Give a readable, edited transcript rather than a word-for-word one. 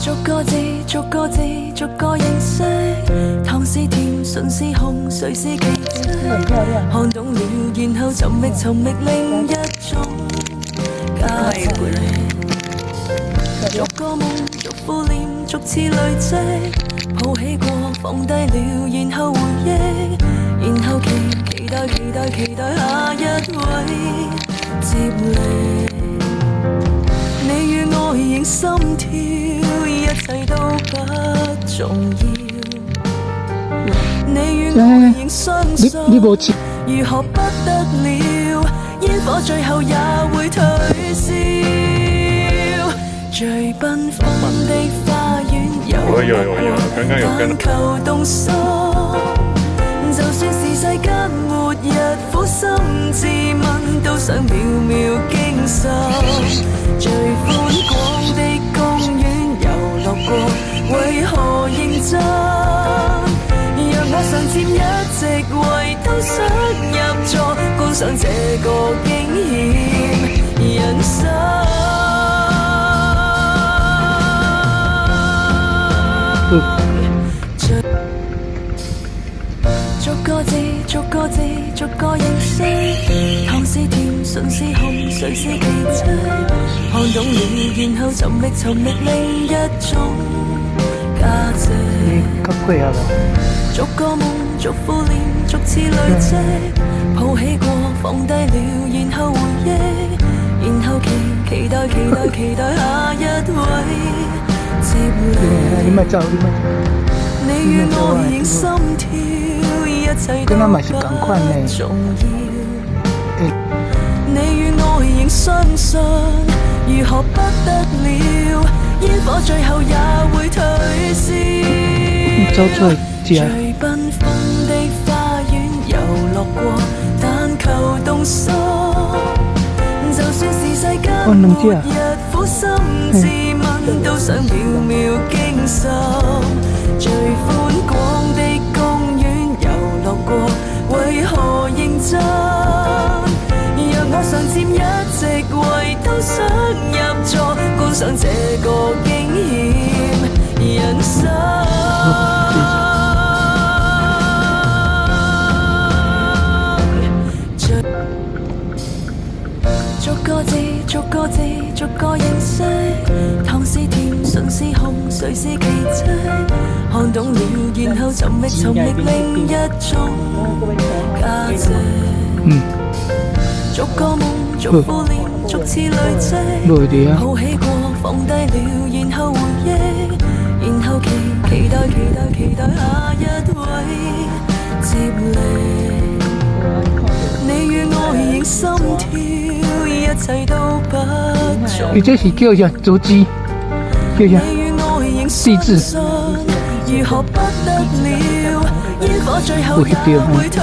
逐個字，逐個字，逐個認識。糖是甜，唇是紅，誰是奇蹟？看懂了，然後尋覓另一種價值。逐個夢，逐副臉，逐次累積。抱起過，放低了，然後回憶，然後期待下一位接力。你與我仍心跳，一切都不重要。你與我仍相信，如何不得了？煙火最後也會退燒。最繽紛的花園遊樂但求動心。就算是世間末日，苦心自問都想秒秒驚心。最寬廣的公園遊樂過，為何認真？讓我上佔一席位，都想入座，觀賞這個驚險人生。逐個字，逐個字，逐個認識。糖是甜，唇是紅，誰是奇蹟？看懂了，然後尋覓另一種價值。逐個夢，逐副臉，逐次累積。抱起過，放低了，然後回憶，然後期待下一位接力。你與我仍心跳，一切都不重要。你與我仍相信，如何不得了？煙火最後也會退燒。最繽紛的花園遊樂過，但求動心。就算是世間末日，苦心自問都想秒秒驚心。最寬廣的公園遊樂過，為何認真？讓我上佔一席位，都想入座，觀賞這個驚險人生。逐個字，逐個字，逐個認識。糖是甜，唇是紅，誰是奇蹟？看懂了，然後尋覓另一種價值。逐個夢，逐副臉，逐次累積。抱起過，放低了，然後回憶，然後期待下一位接力。你與我仍心跳，一切都不重要。這是叫啥？竹雞，叫啥？地質。如何不得了？煙火最後也會退。